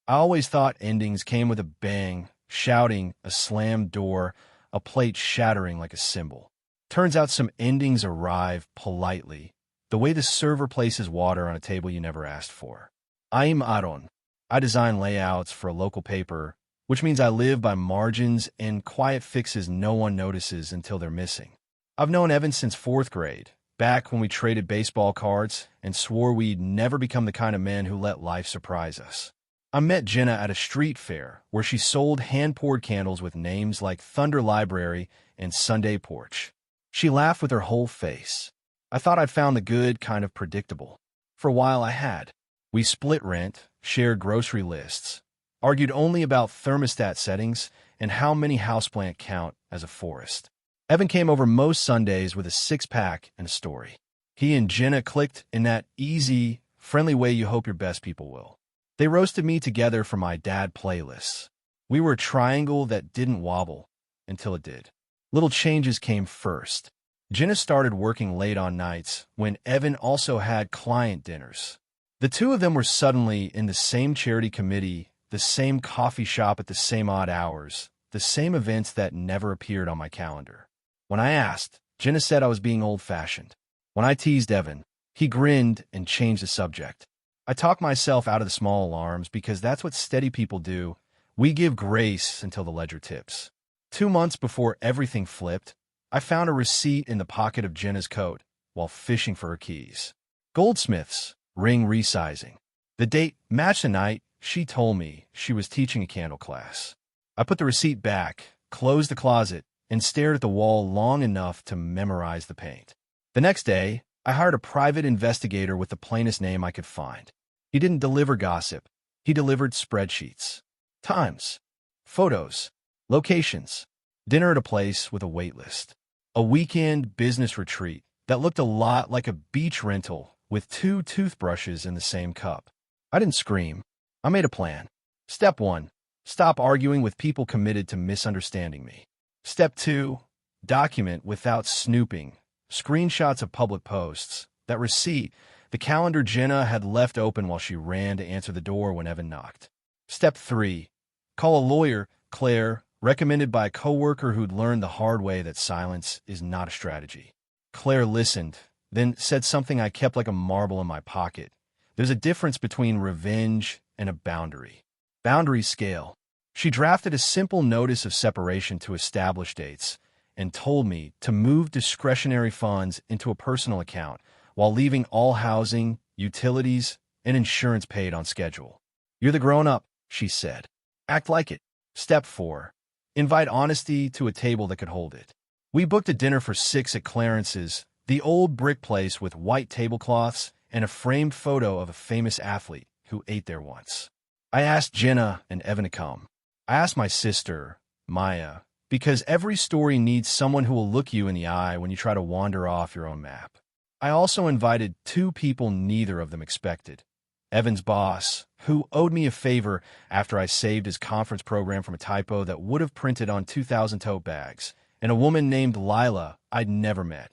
I always thought endings came with a bang, shouting, a slammed door, a plate shattering like a cymbal. Turns out some endings arrive politely, the way the server places water on a table you never asked for. I'm Aaron. I design layouts for a local paper, which means I live by margins and quiet fixes no one notices until they're missing. I've known Evan since 4th grade, back when we traded baseball cards and swore we'd never become the kind of men who let life surprise us. I met Jenna at a street fair where she sold hand-poured candles with names like Thunder Library and Sunday Porch. She laughed with her whole face. I thought I'd found the good kind of predictable. For a while I had. We split rent, shared grocery lists, argued only about thermostat settings and how many houseplant count as a forest. Evan came over most Sundays with a 6-pack and a story. He and Jenna clicked in that easy, friendly way you hope your best people will. They roasted me together for my dad playlists. We were a triangle that didn't wobble until it did. Little changes came first. Jenna started working late on nights when Evan also had client dinners. The two of them were suddenly in the same charity committee, the same coffee shop at the same odd hours, the same events that never appeared on my calendar. When I asked, Jenna said I was being old-fashioned. When I teased Evan, he grinned and changed the subject. I talked myself out of the small alarms because that's what steady people do. We give grace until the ledger tips. 2 months before everything flipped, I found a receipt in the pocket of Jenna's coat while fishing for her keys. Goldsmiths, ring resizing. The date matched the night she told me she was teaching a candle class. I put the receipt back, closed the closet, and stared at the wall long enough to memorize the paint. The next day, I hired a private investigator with the plainest name I could find. He didn't deliver gossip. He delivered spreadsheets. Times. Photos. Locations. Dinner at a place with a wait list. A weekend business retreat that looked a lot like a beach rental with 2 toothbrushes in the same cup. I didn't scream. I made a plan. Step 1. Stop arguing with people committed to misunderstanding me. Step 2. Document without snooping. Screenshots of public posts. That receipt. The calendar Jenna had left open while she ran to answer the door when Evan knocked. Step 3. Call a lawyer, Claire, recommended by a coworker who'd learned the hard way that silence is not a strategy. Claire listened, then said something I kept like a marble in my pocket. There's a difference between revenge and a boundary. Boundaries scale. She drafted a simple notice of separation to establish dates and told me to move discretionary funds into a personal account while leaving all housing, utilities, and insurance paid on schedule. You're the grown-up, she said. Act like it. Step 4. Invite honesty to a table that could hold it. We booked a dinner for 6 at Clarence's, the old brick place with white tablecloths and a framed photo of a famous athlete who ate there once. I asked Jenna and Evan to come. I asked my sister, Maya, because every story needs someone who will look you in the eye when you try to wander off your own map. I also invited 2 people neither of them expected. Evan's boss, who owed me a favor after I saved his conference program from a typo that would have printed on 2,000 tote bags, and a woman named Lila I'd never met.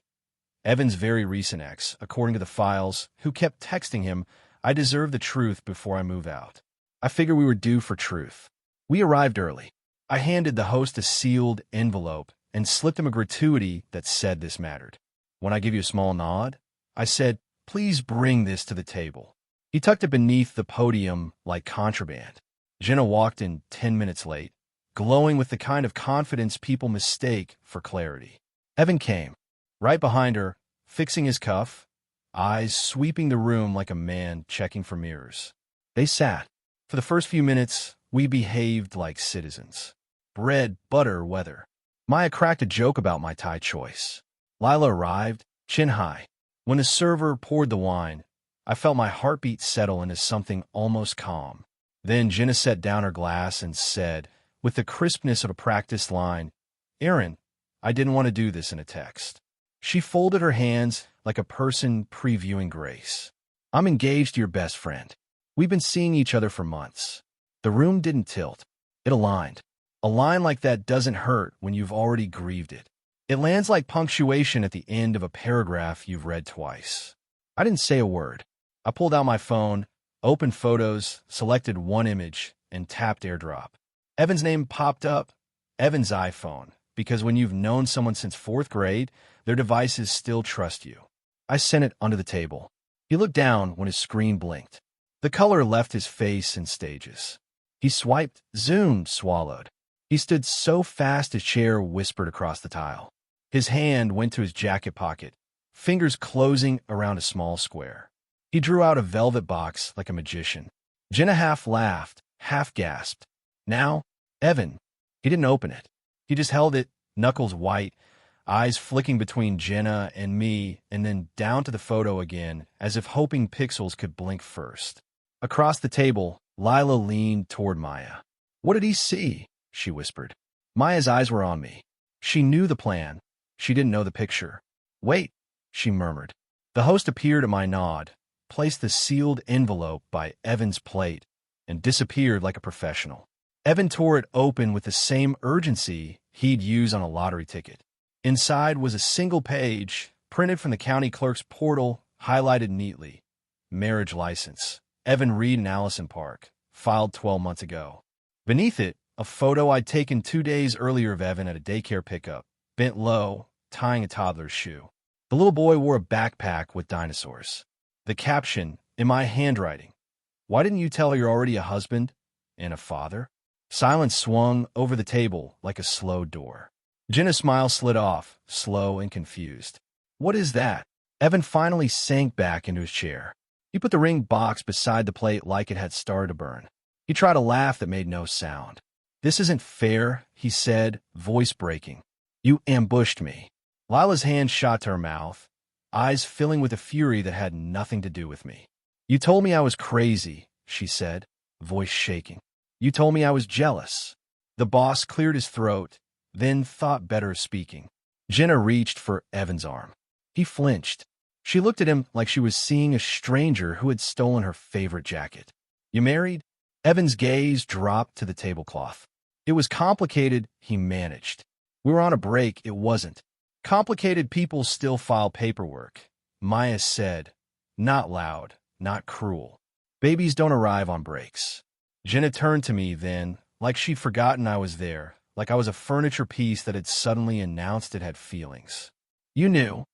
Evan's very recent ex, according to the files, who kept texting him, I deserve the truth before I move out. I figured we were due for truth. We arrived early. I handed the host a sealed envelope and slipped him a gratuity that said this mattered. When I give you a small nod, I said, please bring this to the table. He tucked it beneath the podium like contraband. Jenna walked in 10 minutes late, glowing with the kind of confidence people mistake for clarity. Evan came, right behind her, fixing his cuff, eyes sweeping the room like a man checking for mirrors. They sat. For the first few minutes, we behaved like citizens. Bread, butter, weather. Maya cracked a joke about my tie choice. Lila arrived, chin high. When the server poured the wine, I felt my heartbeat settle into something almost calm. Then Jenna set down her glass and said, with the crispness of a practiced line, Aaron, I didn't want to do this in a text. She folded her hands like a person previewing grace. I'm engaged to your best friend. We've been seeing each other for months. The room didn't tilt. It aligned. A line like that doesn't hurt when you've already grieved it. It lands like punctuation at the end of a paragraph you've read twice. I didn't say a word. I pulled out my phone, opened photos, selected one image, and tapped AirDrop. Evan's name popped up, Evan's iPhone, because when you've known someone since 4th grade, their devices still trust you. I sent it under the table. He looked down when his screen blinked. The color left his face in stages. He swiped, zoomed, swallowed. He stood so fast his chair whispered across the tile. His hand went to his jacket pocket, fingers closing around a small square. He drew out a velvet box like a magician. Jenna half laughed, half gasped. Now, Evan. He didn't open it. He just held it, knuckles white, eyes flicking between Jenna and me, and then down to the photo again, as if hoping pixels could blink first. Across the table, Lila leaned toward Maya. "What did he see?" she whispered. Maya's eyes were on me. She knew the plan. She didn't know the picture. "Wait," she murmured. The host appeared at my nod, placed the sealed envelope by Evan's plate, and disappeared like a professional. Evan tore it open with the same urgency he'd use on a lottery ticket. Inside was a single page, printed from the county clerk's portal, highlighted neatly. Marriage license. Evan Reed and Allison Park, filed 12 months ago. Beneath it, a photo I'd taken 2 days earlier of Evan at a daycare pickup, bent low, tying a toddler's shoe. The little boy wore a backpack with dinosaurs. The caption, in my handwriting, "Why didn't you tell her you're already a husband and a father?" Silence swung over the table like a slow door. Jenna's smile slid off, slow and confused. "What is that?" Evan finally sank back into his chair. He put the ring box beside the plate like it had started to burn. He tried a laugh that made no sound. "This isn't fair," he said, voice breaking. "You ambushed me." Lila's hand shot to her mouth, eyes filling with a fury that had nothing to do with me. "You told me I was crazy," she said, voice shaking. "You told me I was jealous." The boss cleared his throat, then thought better of speaking. Jenna reached for Evan's arm. He flinched. She looked at him like she was seeing a stranger who had stolen her favorite jacket. "You married?" Evan's gaze dropped to the tablecloth. "It was complicated," he managed. "We were on a break, it wasn't." "Complicated people still file paperwork," Maya said, not loud, not cruel. "Babies don't arrive on breaks." Jenna turned to me then, like she'd forgotten I was there, like I was a furniture piece that had suddenly announced it had feelings. "You knew."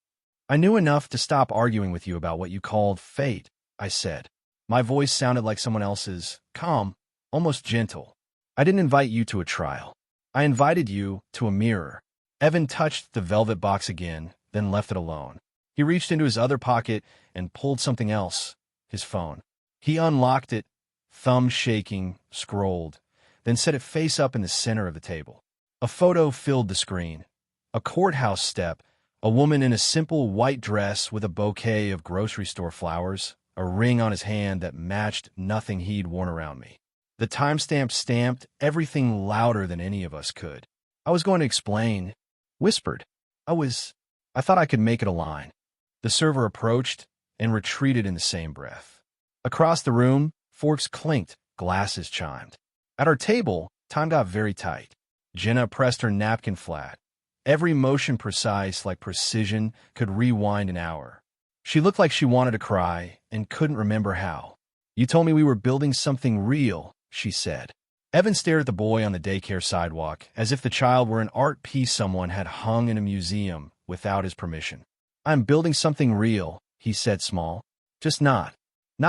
"I knew enough to stop arguing with you about what you called fate," I said. My voice sounded like someone else's, calm, almost gentle. "I didn't invite you to a trial. I invited you to a mirror." Evan touched the velvet box again, then left it alone. He reached into his other pocket and pulled something else, his phone. He unlocked it, thumb shaking, scrolled, then set it face up in the center of the table. A photo filled the screen. A courthouse step, a woman in a simple white dress with a bouquet of grocery store flowers, a ring on his hand that matched nothing he'd worn around me. The timestamp stamped everything louder than any of us could. I was going to explain, whispered. I thought I could make it a line. The server approached and retreated in the same breath. Across the room, forks clinked, glasses chimed. At our table, time got very tight. Jenna pressed her napkin flat. Every motion precise like precision could rewind an hour. She looked like she wanted to cry and couldn't remember how. "You told me we were building something real," she said. Evan stared at the boy on the daycare sidewalk as if the child were an art piece someone had hung in a museum without his permission. "I'm building something real," he said small. "Just not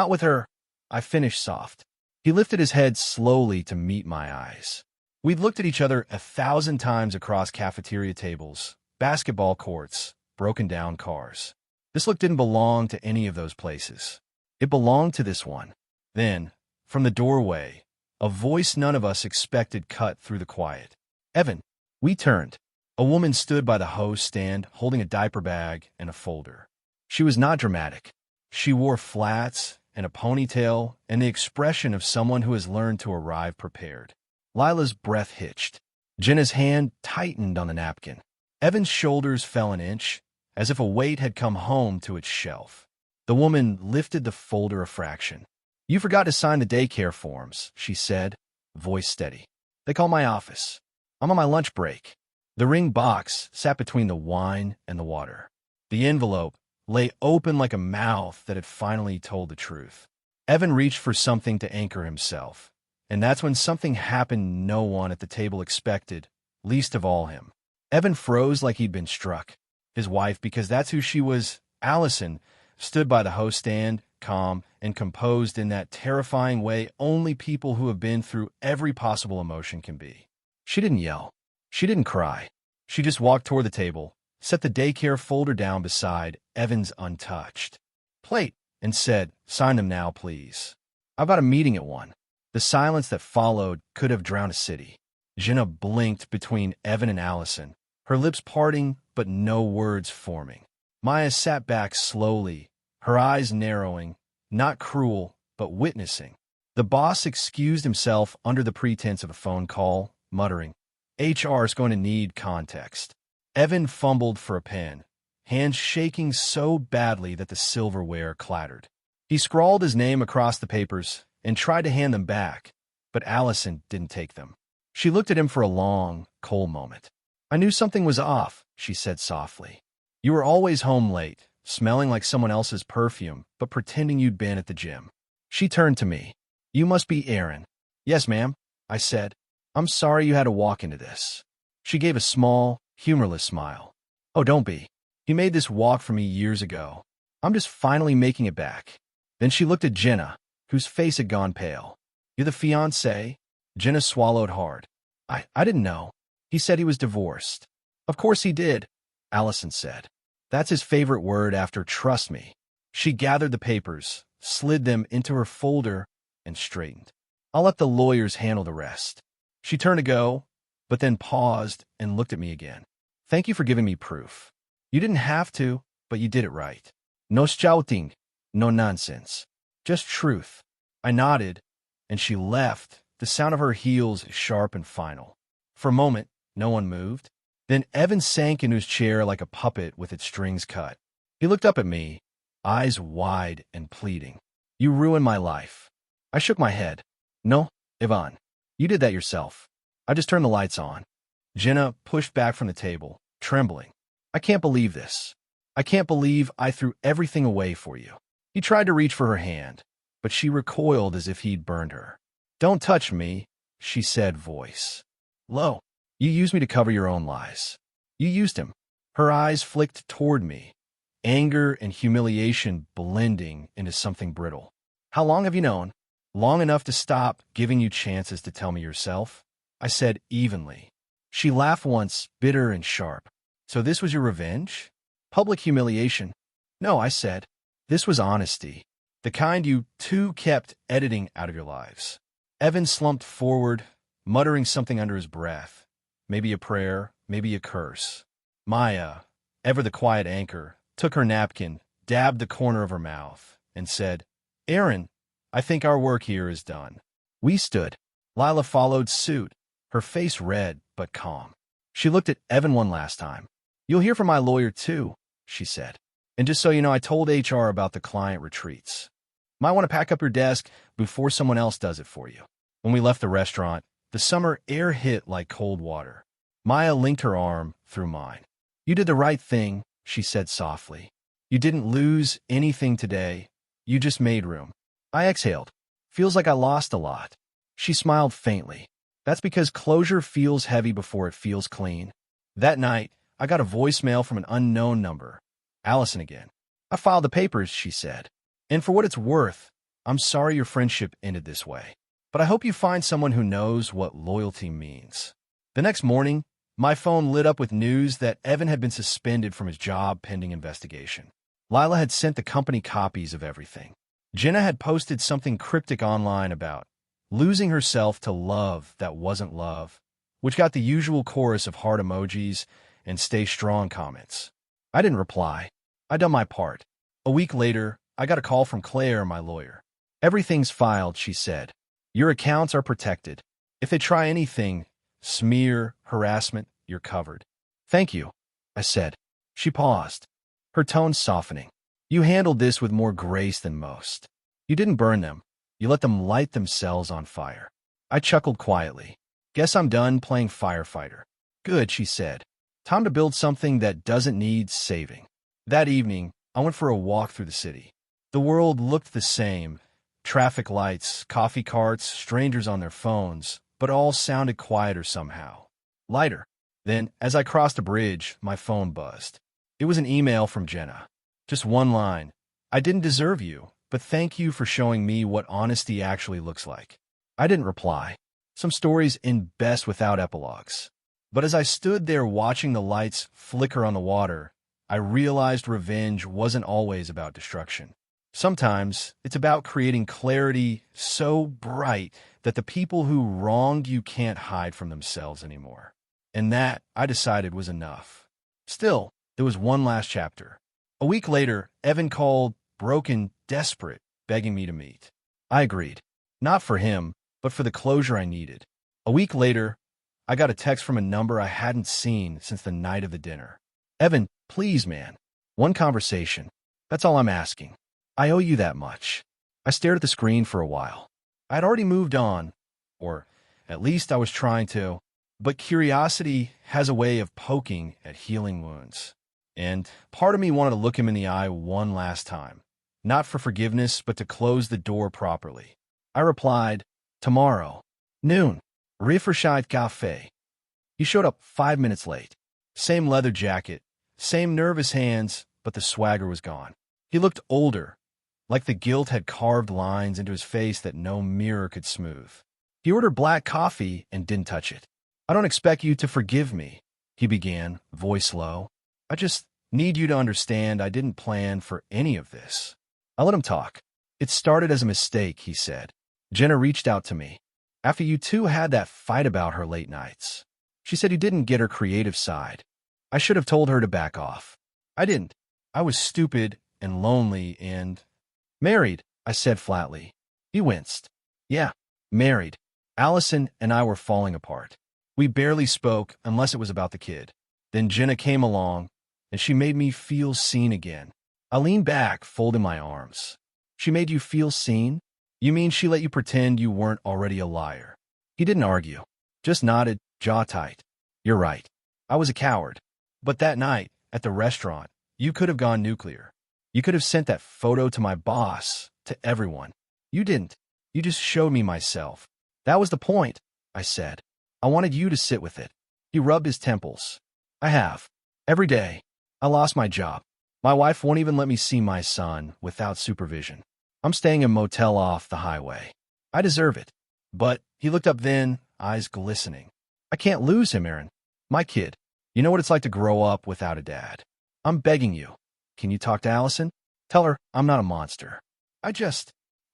with her." I finished soft. He lifted his head slowly to meet my eyes. We'd looked at each other 1,000 times across cafeteria tables, basketball courts, broken-down cars. This look didn't belong to any of those places. It belonged to this one. Then, from the doorway, a voice none of us expected cut through the quiet. "Evan." We turned. A woman stood by the hose stand, holding a diaper bag and a folder. She was not dramatic. She wore flats and a ponytail and the expression of someone who has learned to arrive prepared. Lila's breath hitched. Jenna's hand tightened on the napkin. Evan's shoulders fell an inch, as if a weight had come home to its shelf. The woman lifted the folder a fraction. "You forgot to sign the daycare forms," she said, voice steady. "They call my office. I'm on my lunch break." The ring box sat between the wine and the water. The envelope lay open like a mouth that had finally told the truth. Evan reached for something to anchor himself, and that's when something happened no one at the table expected, least of all him. Evan froze like he'd been struck. His wife, because that's who she was, Allison, stood by the host stand, calm and composed in that terrifying way only people who have been through every possible emotion can be. She didn't yell. She didn't cry. She just walked toward the table, set the daycare folder down beside Evan's untouched plate, and said, "Sign them now, please. I've got a meeting at 1. The silence that followed could have drowned a city. Jenna blinked between Evan and Allison, her lips parting but no words forming. Maya sat back slowly, her eyes narrowing, not cruel, but witnessing. The boss excused himself under the pretense of a phone call, muttering, "HR is going to need context." Evan fumbled for a pen, hands shaking so badly that the silverware clattered. He scrawled his name across the papers and tried to hand them back, but Allison didn't take them. She looked at him for a long, cold moment. "I knew something was off," she said softly. "You were always home late, smelling like someone else's perfume, but pretending you'd been at the gym." She turned to me. "You must be Aaron." "Yes, ma'am," I said. "I'm sorry you had to walk into this." She gave a small, humorless smile. "Oh, don't be. He made this walk for me years ago. I'm just finally making it back." Then she looked at Jenna, whose face had gone pale. "You're the fiancé?" Jenna swallowed hard. I didn't know. He said he was divorced." "Of course he did," Allison said. "That's his favorite word after trust me." She gathered the papers, slid them into her folder, and straightened. "I'll let the lawyers handle the rest." She turned to go, but then paused and looked at me again. "Thank you for giving me proof. You didn't have to, but you did it right. No shouting, no nonsense. Just truth." I nodded, and she left, the sound of her heels sharp and final. For a moment, no one moved. Then Evan sank into his chair like a puppet with its strings cut. He looked up at me, eyes wide and pleading. "You ruined my life." I shook my head. "No, Ivan, you did that yourself. I just turned the lights on." Jenna pushed back from the table, trembling. "I can't believe this. I can't believe I threw everything away for you." He tried to reach for her hand, but she recoiled as if he'd burned her. "Don't touch me," she said, voice low. "You used me to cover your own lies. You used him." Her eyes flicked toward me, anger and humiliation blending into something brittle. "How long have you known?" "Long enough to stop giving you chances to tell me yourself," I said evenly. She laughed once, bitter and sharp. "So this was your revenge? Public humiliation?" "No," I said. "This was honesty. The kind you two kept editing out of your lives." Evan slumped forward, muttering something under his breath. Maybe a prayer, maybe a curse. Maya, ever the quiet anchor, took her napkin, dabbed the corner of her mouth, and said, "Aaron, I think our work here is done." We stood. Lila followed suit, her face red but calm. She looked at Evan one last time. "You'll hear from my lawyer too," she said. "And just so you know, I told HR about the client retreats. Might want to pack up your desk before someone else does it for you." When we left the restaurant, the summer air hit like cold water. Maya linked her arm through mine. "You did the right thing," she said softly. "You didn't lose anything today. You just made room." I exhaled. "Feels like I lost a lot." She smiled faintly. "That's because closure feels heavy before it feels clean." That night, I got a voicemail from an unknown number. Allison again. "I filed the papers," she said. "And for what it's worth, I'm sorry your friendship ended this way. But I hope you find someone who knows what loyalty means." The next morning, my phone lit up with news that Evan had been suspended from his job pending investigation. Lila had sent the company copies of everything. Jenna had posted something cryptic online about losing herself to love that wasn't love, which got the usual chorus of heart emojis and stay strong comments. I didn't reply. I'd done my part. A week later, I got a call from Claire, my lawyer. "Everything's filed," she said. "Your accounts are protected. If they try anything, smear, harassment, you're covered." "Thank you," I said. She paused, her tone softening. "You handled this with more grace than most. You didn't burn them. You let them light themselves on fire." I chuckled quietly. "Guess I'm done playing firefighter." "Good," she said. "Time to build something that doesn't need saving." That evening, I went for a walk through the city. The world looked the same, Traffic lights, coffee carts, strangers on their phones, but all sounded quieter somehow. Lighter. Then, as I crossed a bridge, my phone buzzed. It was an email from Jenna. Just one line. I didn't deserve you, but thank you for showing me what honesty actually looks like. I didn't reply. Some stories end best without epilogues. But as I stood there watching the lights flicker on the water, I realized revenge wasn't always about destruction. Sometimes it's about creating clarity so bright that the people who wronged you can't hide from themselves anymore. And that, I decided, was enough. Still, there was one last chapter. A week later, Evan called, broken, desperate, begging me to meet. I agreed. Not for him, but for the closure I needed. A week later, I got a text from a number I hadn't seen since the night of the dinner. Evan, please, man. One conversation. That's all I'm asking. I owe you that much. I stared at the screen for a while. I had already moved on, or at least I was trying to, but curiosity has a way of poking at healing wounds. And part of me wanted to look him in the eye one last time, not for forgiveness, but to close the door properly. I replied, tomorrow, noon, Refresheit Café. He showed up 5 minutes late. Same leather jacket, same nervous hands, but the swagger was gone. He looked older, like the guilt had carved lines into his face that no mirror could smooth. He ordered black coffee and didn't touch it. I don't expect you to forgive me, he began, voice low. I just need you to understand I didn't plan for any of this. I let him talk. It started as a mistake, he said. Jenna reached out to me. After you two had that fight about her late nights. She said you didn't get her creative side. I should have told her to back off. I didn't. I was stupid and lonely and married, I said flatly. He winced. Yeah, married. Allison and I were falling apart. We barely spoke unless it was about the kid. Then Jenna came along, and she made me feel seen again. I leaned back, folding my arms. She made you feel seen? You mean she let you pretend you weren't already a liar? He didn't argue, just nodded, jaw tight. You're right. I was a coward. But that night, at the restaurant, you could have gone nuclear. You could have sent that photo to my boss, to everyone. You didn't. You just showed me myself. That was the point, I said. I wanted you to sit with it. He rubbed his temples. I have. Every day. I lost my job. My wife won't even let me see my son without supervision. I'm staying in a motel off the highway. I deserve it. But he looked up then, eyes glistening. I can't lose him, Aaron. My kid. You know what it's like to grow up without a dad. I'm begging you. Can you talk to Allison? Tell her I'm not a monster. I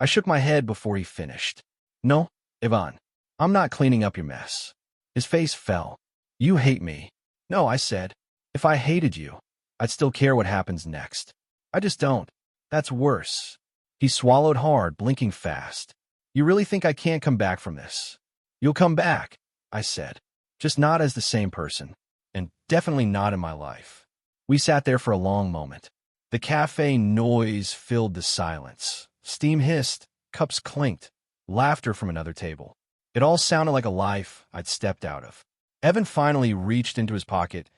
shook my head before he finished. No, Ivan. I'm not cleaning up your mess. His face fell. You hate me. No, I said. If I hated you, I'd still care what happens next. I just don't. That's worse. He swallowed hard, blinking fast. You really think I can't come back from this? You'll come back, I said. Just not as the same person. And definitely not in my life. We sat there for a long moment. The cafe noise filled the silence. Steam hissed, cups clinked, laughter from another table. It all sounded like a life I'd stepped out of. Evan finally reached into his pocket,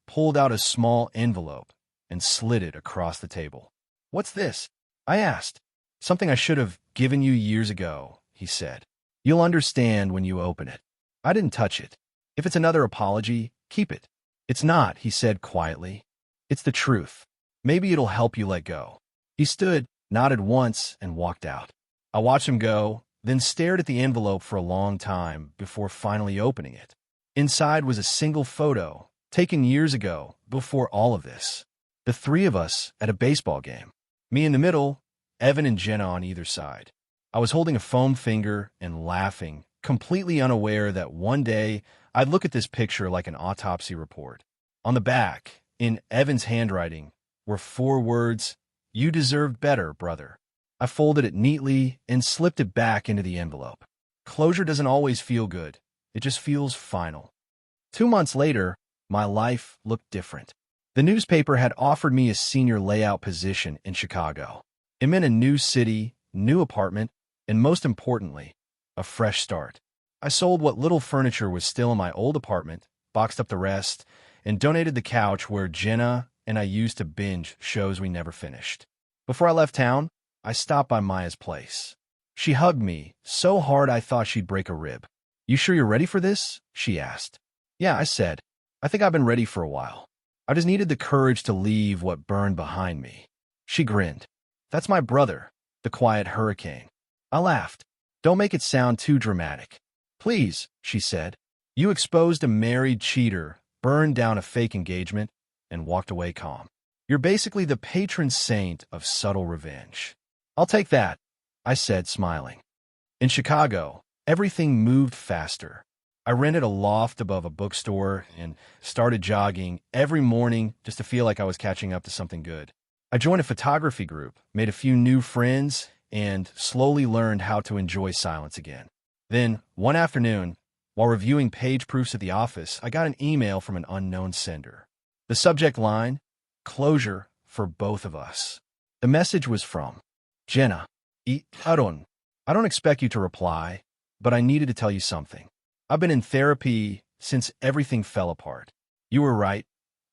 pulled out a small envelope, and slid it across the table. What's this? I asked. Something I should have given you years ago, he said. You'll understand when you open it. I didn't touch it. If it's another apology, keep it. It's not, he said quietly. It's the truth. Maybe it'll help you let go. He stood, nodded once, and walked out. I watched him go, then stared at the envelope for a long time before finally opening it. Inside was a single photo, taken years ago, before all of this. The three of us at a baseball game. Me in the middle, Evan and Jenna on either side. I was holding a foam finger and laughing, completely unaware that one day I'd look at this picture like an autopsy report. On the back, in Evan's handwriting, were 4 words, "You deserved better, brother." I folded it neatly and slipped it back into the envelope. Closure doesn't always feel good. It just feels final. 2 months later, my life looked different. The newspaper had offered me a senior layout position in Chicago. It meant a new city, new apartment, and most importantly, a fresh start. I sold what little furniture was still in my old apartment, boxed up the rest, and donated the couch where Jenna and I used to binge shows we never finished. Before I left town, I stopped by Maya's place. She hugged me, so hard I thought she'd break a rib. "You sure you're ready for this?" she asked. "Yeah," I said. "I think I've been ready for a while. I just needed the courage to leave what burned behind me." She grinned. "That's my brother, the quiet hurricane." I laughed. "Don't make it sound too dramatic." "Please," she said. "You exposed a married cheater, burned down a fake engagement, and walked away calm. You're basically the patron saint of subtle revenge." "I'll take that," I said, smiling. In Chicago, everything moved faster. I rented a loft above a bookstore and started jogging every morning just to feel like I was catching up to something good. I joined a photography group, made a few new friends, and slowly learned how to enjoy silence again. Then, one afternoon, while reviewing page proofs at the office, I got an email from an unknown sender. The subject line, "Closure for both of us." The message was from Jenna. I don't expect you to reply, but I needed to tell you something. I've been in therapy since everything fell apart. You were right.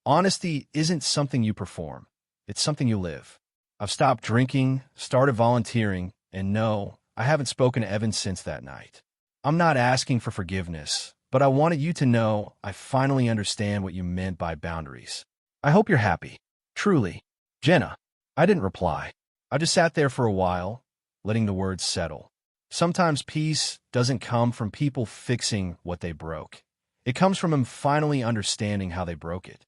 Honesty isn't something you perform. It's something you live. I've stopped drinking, started volunteering, and no, I haven't spoken to Evan since that night. I'm not asking for forgiveness, but I wanted you to know I finally understand what you meant by boundaries. I hope you're happy. Truly. Jenna. I didn't reply. I just sat there for a while, letting the words settle. Sometimes peace doesn't come from people fixing what they broke. It comes from them finally understanding how they broke it.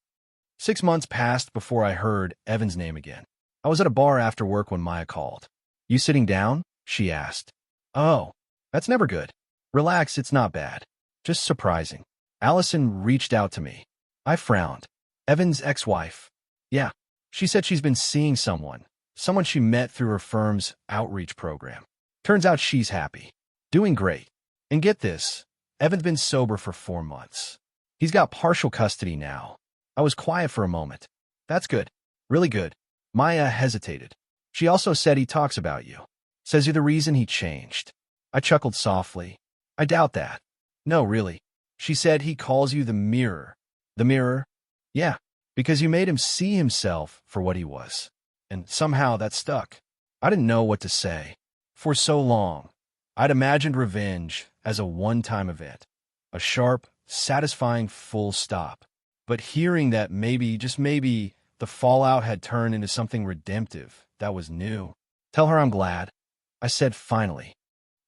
6 months passed before I heard Evan's name again. I was at a bar after work when Maya called. "You sitting down?" she asked. "Oh, that's never good." "Relax, it's not bad. Just surprising." Allison reached out to me. I frowned. "Evan's ex-wife." "Yeah." She said she's been seeing someone she met through her firm's outreach program. Turns out she's happy. Doing great. And get this, Evan's been sober for 4 months. He's got partial custody now. I was quiet for a moment. "That's good. Really good." Maya hesitated. "She also said he talks about you. Says you're the reason he changed." I chuckled softly. "I doubt that." "No, really. She said he calls you the mirror." "The mirror?" "Yeah, because you made him see himself for what he was. And somehow that stuck." I didn't know what to say. For so long, I'd imagined revenge as a one-time event, a sharp, satisfying full stop. But hearing that maybe, just maybe, the fallout had turned into something redemptive, that was new. "Tell her I'm glad," I said finally.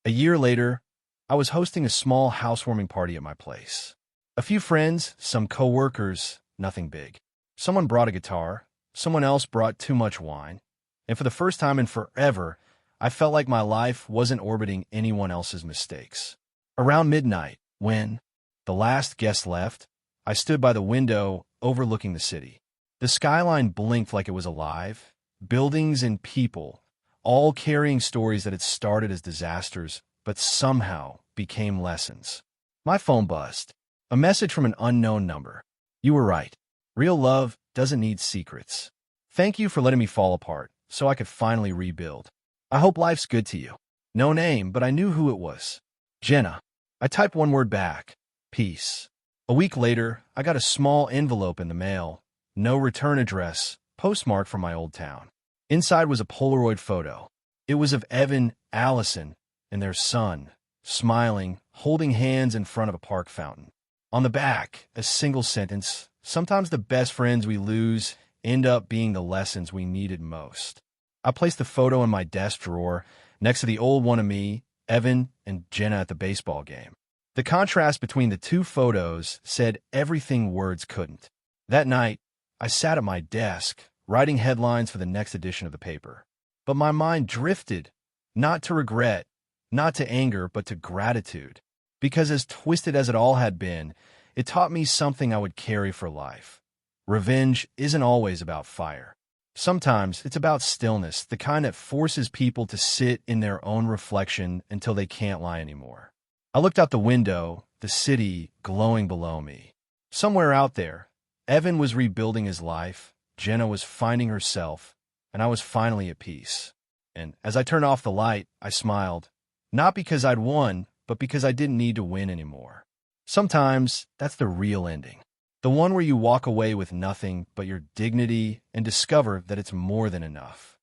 A year later, I was hosting a small housewarming party at my place. A few friends, some coworkers, nothing big. Someone brought a guitar, someone else brought too much wine, and for the first time in forever, I felt like my life wasn't orbiting anyone else's mistakes. Around midnight, when the last guest left, I stood by the window overlooking the city. The skyline blinked like it was alive, buildings and people, all carrying stories that had started as disasters, but somehow became lessons. My phone buzzed. A message from an unknown number. "You were right. Real love doesn't need secrets. Thank you for letting me fall apart so I could finally rebuild. I hope life's good to you." No name, but I knew who it was. Jenna. I typed one word back. Peace. A week later, I got a small envelope in the mail. No return address, postmarked from my old town. Inside was a Polaroid photo. It was of Evan, Allison, and their son, smiling, holding hands in front of a park fountain. On the back, a single sentence: "Sometimes the best friends we lose end up being the lessons we needed most." I placed the photo in my desk drawer next to the old one of me, Evan, and Jenna at the baseball game. The contrast between the two photos said everything words couldn't. That night, I sat at my desk, writing headlines for the next edition of the paper. But my mind drifted, not to regret, not to anger, but to gratitude. Because as twisted as it all had been, it taught me something I would carry for life. Revenge isn't always about fire. Sometimes it's about stillness, the kind that forces people to sit in their own reflection until they can't lie anymore. I looked out the window, the city glowing below me. Somewhere out there, Evan was rebuilding his life, Jenna was finding herself, and I was finally at peace. And as I turned off the light, I smiled. Not because I'd won, but because I didn't need to win anymore. Sometimes that's the real ending. The one where you walk away with nothing but your dignity and discover that it's more than enough.